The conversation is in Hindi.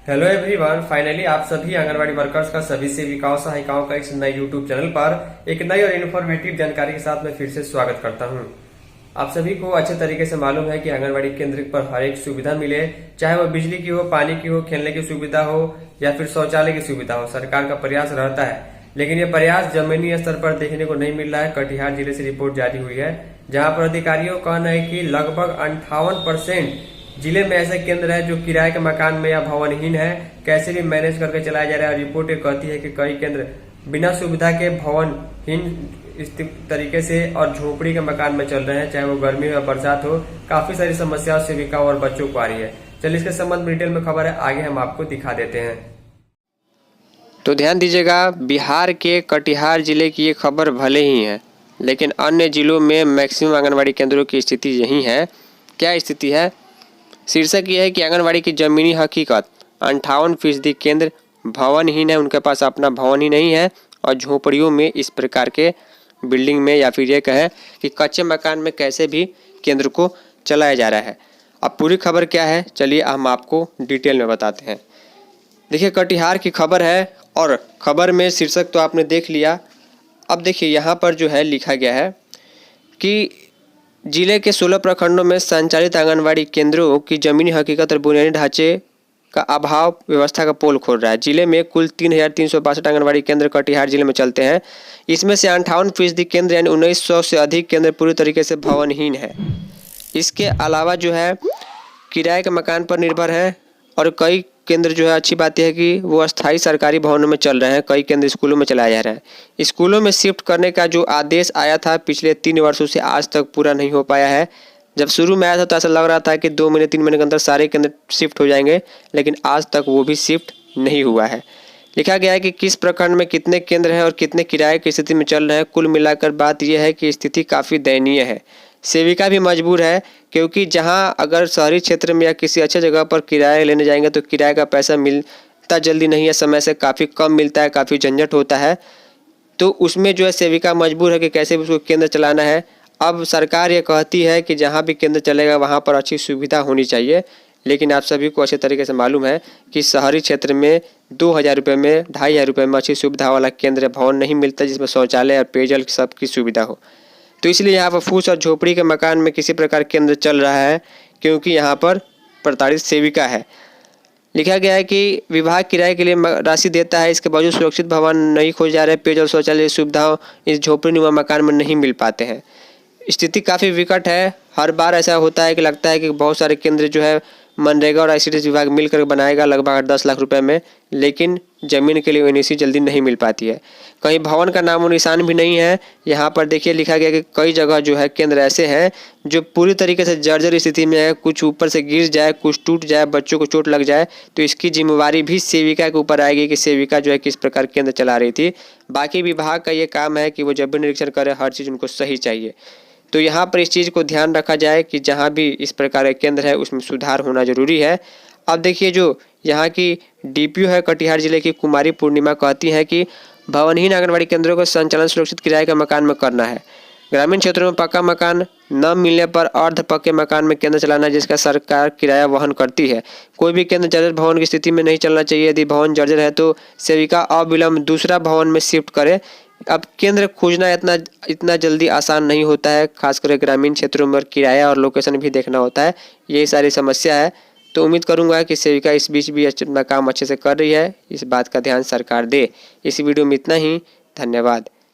हेलो एवरीवन, फाइनली आप सभी आंगनवाड़ी वर्कर्स का सभी सेविकाओं सहायिकाओं का इस नए यूट्यूब चैनल पर एक नई और इन्फॉर्मेटिव जानकारी के साथ मैं फिर से स्वागत करता हूं। आप सभी को अच्छे तरीके से मालूम है कि आंगनवाड़ी केंद्र पर हर एक सुविधा मिले, चाहे वो बिजली की हो, पानी की हो, खेलने की सुविधा हो या फिर शौचालय की सुविधा हो। सरकार का प्रयास रहता है, लेकिन ये प्रयास जमीनी स्तर पर देखने को नहीं मिल रहा है। कटिहार जिले से रिपोर्ट जारी हुई है, जहां पर अधिकारियों का कहना है कि लगभग 58% जिले में ऐसे केंद्र है जो किराए के मकान में या भवनहीन है, कैसे भी मैनेज करके चलाया जा रहा है। रिपोर्ट ये कहती है कि कई केंद्र बिना सुविधा के भवनहीन इस तरीके से और झोपड़ी के मकान में चल रहे हैं, चाहे वो गर्मी हो या बरसात हो। काफी सारी समस्याओं सेविकाओं और बच्चों को आ रही है। चलिए इसके संबंध में डिटेल में खबर है, आगे हम आपको दिखा देते हैं। तो ध्यान दीजिएगा, बिहार के कटिहार जिले की ये खबर भले ही है, लेकिन अन्य जिलों में मैक्सिमम आंगनवाड़ी केंद्रों की स्थिति यही है। क्या स्थिति है? शीर्षक ये है कि आंगनवाड़ी की ज़मीनी हकीकत, 58% केंद्र भवनहीन है, उनके पास अपना भवन ही नहीं है और झोपड़ियों में इस प्रकार के बिल्डिंग में या फिर ये कहें कि कच्चे मकान में कैसे भी केंद्र को चलाया जा रहा है। अब पूरी खबर क्या है, चलिए हम आपको डिटेल में बताते हैं। देखिए, कटिहार की खबर है और खबर में शीर्षक तो आपने देख लिया। अब देखिए यहाँ पर जो है लिखा गया है कि जिले के 16 प्रखंडों में संचालित आंगनवाड़ी केंद्रों की जमीनी हकीकत और बुनियादी ढांचे का अभाव व्यवस्था का पोल खोल रहा है। जिले में कुल 3,362 आंगनवाड़ी केंद्र कटिहार जिले में चलते हैं। इसमें से 58% केंद्र यानी 1900 से अधिक केंद्र पूरी तरीके से भवनहीन है। इसके अलावा जो है किराए के मकान पर निर्भर है और कई केंद्र जो है, अच्छी बात यह है कि वो अस्थायी सरकारी भवनों में चल रहे हैं। कई केंद्र स्कूलों में चलाया जा रहा है। स्कूलों में शिफ्ट करने का जो आदेश आया था पिछले 3 वर्षों से आज तक पूरा नहीं हो पाया है। जब शुरू में आया था तो ऐसा लग रहा था कि 2 महीने 3 महीने के अंदर सारे केंद्र शिफ्ट हो जाएंगे, लेकिन आज तक वो भी शिफ्ट नहीं हुआ है। लिखा गया है कि किस प्रखंड में कितने केंद्र हैं और कितने किराए की स्थिति में चल रहे हैं। कुल मिलाकर बात यह है कि स्थिति काफ़ी दयनीय है। सेविका भी मजबूर है, क्योंकि जहां अगर शहरी क्षेत्र में या किसी अच्छे जगह पर किराया लेने जाएंगे तो किराए का पैसा मिलता जल्दी नहीं है, समय से काफ़ी कम मिलता है, काफ़ी झंझट होता है। तो उसमें जो है सेविका मजबूर है कि कैसे भी उसको केंद्र चलाना है। अब सरकार ये कहती है कि जहाँ भी केंद्र चलेगा वहाँ पर अच्छी सुविधा होनी चाहिए, लेकिन आप सभी को अच्छे तरीके से मालूम है कि शहरी क्षेत्र में 2,000 रुपये में, 2,500 रुपये में अच्छी सुविधा वाला केंद्र भवन नहीं मिलता, जिसमें शौचालय और पेयजल सबकी सुविधा हो। तो इसलिए यहाँ पर फूस और झोपड़ी के मकान में किसी प्रकार केंद्र चल रहा है, क्योंकि यहाँ पर प्रताड़ित सेविका है। लिखा गया है कि विभाग किराए के लिए राशि देता है, इसके बावजूद सुरक्षित भवन नहीं खोज जा रहे। पेयजल शौचालय सुविधाओं इस झोपड़ी नुमा मकान में नहीं मिल पाते हैं। स्थिति काफ़ी विकट है। हर बार ऐसा होता है कि लगता है कि बहुत सारे केंद्र जो है मनरेगा और आईसीडीएस विभाग मिलकर बनाएगा लगभग 10 लाख रुपए में, लेकिन ज़मीन के लिए एनओसी जल्दी नहीं मिल पाती है। कहीं भवन का नामो निशान भी नहीं है। यहाँ पर देखिए लिखा गया कि कई जगह जो है केंद्र ऐसे हैं जो पूरी तरीके से जर्जर स्थिति में है। कुछ ऊपर से गिर जाए, कुछ टूट जाए, बच्चों को चोट लग जाए तो इसकी जिम्मेवारी भी सेविका के ऊपर आएगी कि सेविका जो है किस प्रकार केंद्र चला रही थी। बाकी विभाग का ये काम है कि वो जब भी निरीक्षण करे, हर चीज़ उनको सही चाहिए। तो यहाँ पर इस चीज़ को ध्यान रखा जाए कि जहाँ भी इस प्रकार के केंद्र है उसमें सुधार होना जरूरी है। अब देखिए, जो यहाँ की डीपीओ है कटिहार जिले की कुमारी पूर्णिमा कहती हैं कि भवनहीन आंगनवाड़ी केंद्रों का संचालन सुरक्षित किराए के मकान में करना है। ग्रामीण क्षेत्रों में पक्का मकान न मिलने पर अर्ध पक्के मकान में केंद्र चलाना, जिसका सरकार किराया वहन करती है। कोई भी केंद्र जर्जर भवन की स्थिति में नहीं चलना चाहिए। यदि भवन जर्जर है तो सेविका अविलंब दूसरा भवन में शिफ्ट करे। अब केंद्र खोजना इतना जल्दी आसान नहीं होता है, खासकर ग्रामीण क्षेत्रों में किराया और लोकेशन भी देखना होता है। यही सारी समस्या है। तो उम्मीद करूंगा कि सेविका इस बीच भी अपना काम अच्छे से कर रही है। इस बात का ध्यान सरकार दे। इस वीडियो में इतना ही। धन्यवाद।